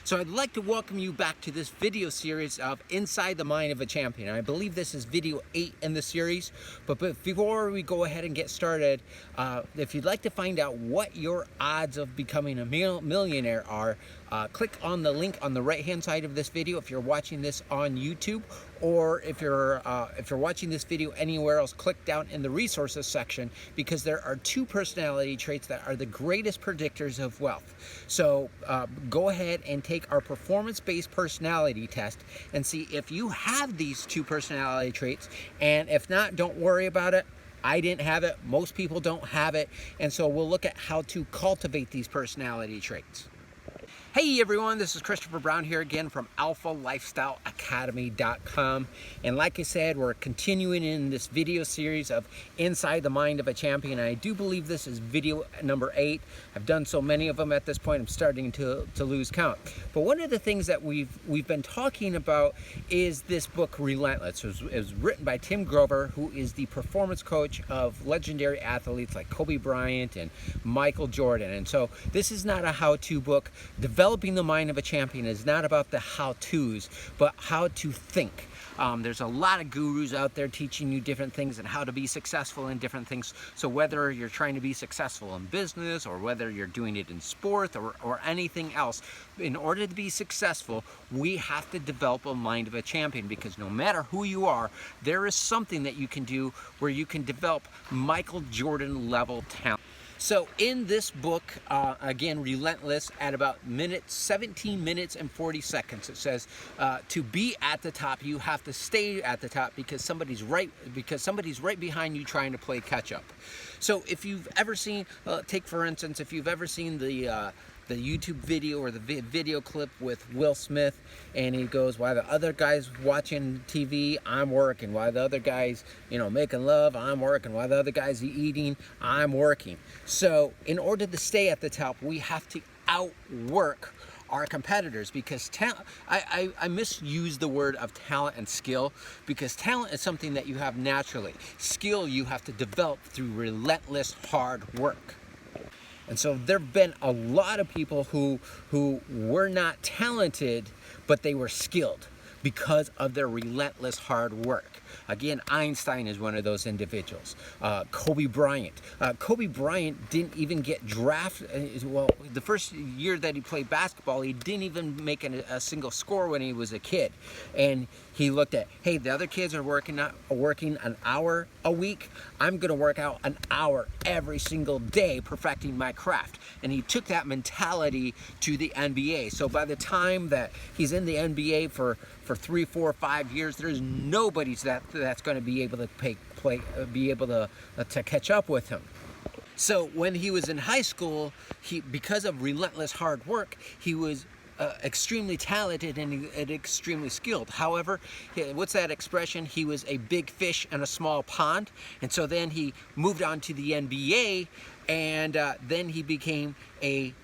So I'd like to welcome you back to this video series of Inside the Mind of a Champion. I believe this is video 8 in the series, but before we go ahead and get started, if you'd like to find out what your odds of becoming a millionaire are, click on the link on the right hand side of this video if you're watching this on YouTube, or if you're watching this video anywhere else, click down in the resources section, because there are 2 personality traits that are the greatest predictors of wealth. So go ahead and take our performance-based personality test and see if you have these 2 personality traits, and if not, don't worry about it. I didn't have it, most people don't have it, and so we'll look at how to cultivate these personality traits. Hey everyone, this is Christopher Brown here again from alphalifestyleacademy.com, and like I said, we're continuing in this video series of Inside the Mind of a Champion. I do believe this is video number 8. I've done so many of them at this point, I'm starting to lose count. But one of the things that we've been talking about is this book, Relentless. It was written by Tim Grover, who is the performance coach of legendary athletes like Kobe Bryant and Michael Jordan. And so this is not a how-to book. Developing the mind of a champion is not about the how-tos, but how to think. There's a lot of gurus out there teaching you different things and how to be successful in different things. So whether you're trying to be successful in business, or whether you're doing it in sport, or anything else, in order to be successful, we have to develop a mind of a champion, because no matter who you are, there is something that you can do where you can develop Michael Jordan level talent. So in this book, again, Relentless, at about 17 minutes and 40 seconds, it says, to be at the top, you have to stay at the top because somebody's right behind you trying to play catch up. So if you've ever seen, take for instance, if you've ever seen the YouTube video or the video clip with Will Smith, and he goes, while the other guy's watching TV, I'm working. While the other guy's, making love, I'm working. While the other guy's eating, I'm working. So in order to stay at the top, we have to outwork our competitors, because talent, I misuse the word of talent and skill, because talent is something that you have naturally. Skill you have to develop through relentless hard work. And so there have been a lot of people who were not talented, but they were skilled because of their relentless hard work. Again, Einstein is one of those individuals. Kobe Bryant. Kobe Bryant didn't even get drafted. Well, the first year that he played basketball, he didn't even make a single score when he was a kid. And he looked at, hey, the other kids are working an hour a week. I'm going to work out an hour every single day perfecting my craft. And he took that mentality to the NBA. So by the time that he's in the NBA for 3, 4, 5 years, there's nobody that's going to be able to be able to catch up with him. So when he was in high school, because of relentless hard work, he was extremely talented and extremely skilled. However, what's that expression? He was a big fish in a small pond. And so then he moved on to the NBA, and then he became a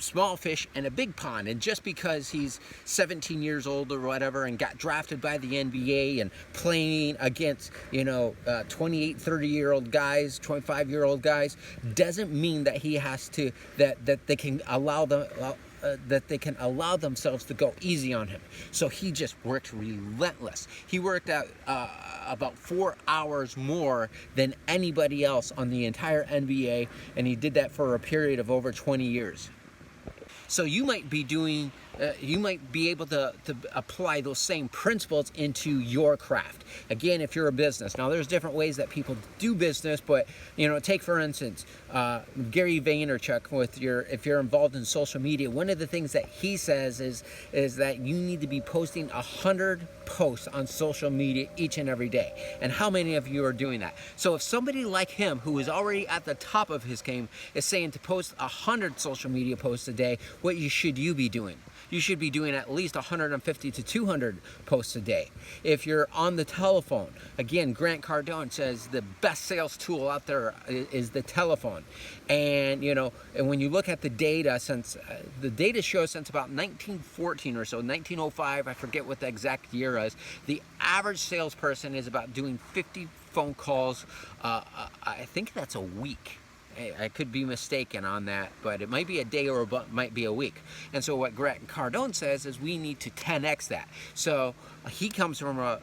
small fish in a big pond. And just because he's 17 years old or whatever and got drafted by the NBA and playing against 28, 30-year-old guys, 25-year-old guys, doesn't mean that he has to that they can allow themselves to go easy on him. So he just worked relentless. He worked out about 4 hours more than anybody else on the entire NBA, and he did that for a period of over 20 years. So you might be able to apply those same principles into your craft. Again, if you're a business. Now, there's different ways that people do business, but, take for instance, Gary Vaynerchuk, if you're involved in social media, one of the things that he says is that you need to be posting 100 posts on social media each and every day. And how many of you are doing that? So if somebody like him, who is already at the top of his game, is saying to post 100 social media posts a day, what should you be doing? You should be doing at least 150 to 200 posts a day. If you're on the telephone, again, Grant Cardone says the best sales tool out there is the telephone. And and when you look at the data, the data shows since about 1914 or so, 1905, I forget what the exact year is, the average salesperson is about doing 50 phone calls. I think that's a week. I could be mistaken on that, but it might be a day or might be a week. And so what Grant Cardone says is we need to 10x that. So he comes from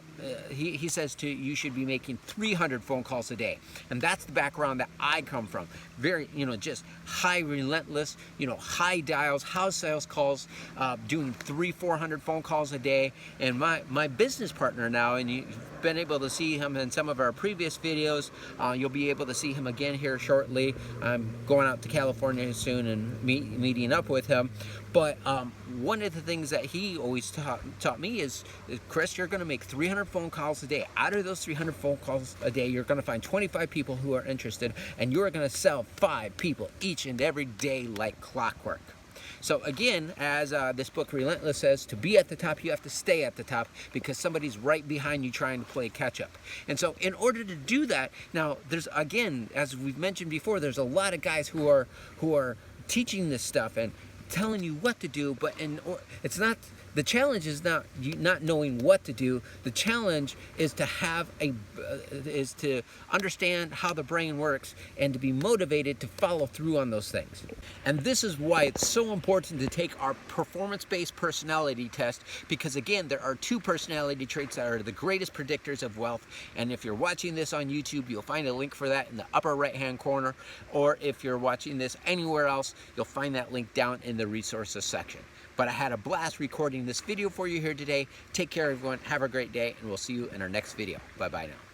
he says you should be making 300 phone calls a day, and that's the background that I come from. Very, just high relentless, high dials, house sales calls, doing 300-400 phone calls a day. And my business partner now, and you've been able to see him in some of our previous videos. You'll be able to see him again here shortly. I'm going out to California soon and meeting up with him. But one of the things that he always taught me is, Chris, you're going to make 300 phone calls a day. Out of those 300 phone calls a day, you're going to find 25 people who are interested, and you're going to sell 5 people each and every day like clockwork. So again, as this book Relentless says, to be at the top, you have to stay at the top, because somebody's right behind you trying to play catch up. And so in order to do that, now there's, again, as we've mentioned before, there's a lot of guys who are teaching this stuff and telling you what to do, but it's not. The challenge is not knowing what to do. The challenge is to is to understand how the brain works and to be motivated to follow through on those things. And this is why it's so important to take our performance-based personality test, because again, there are 2 personality traits that are the greatest predictors of wealth. And if you're watching this on YouTube, you'll find a link for that in the upper right-hand corner. Or if you're watching this anywhere else, you'll find that link down in the resources section. But I had a blast recording this video for you here today. Take care, everyone. Have a great day, and we'll see you in our next video. Bye-bye now.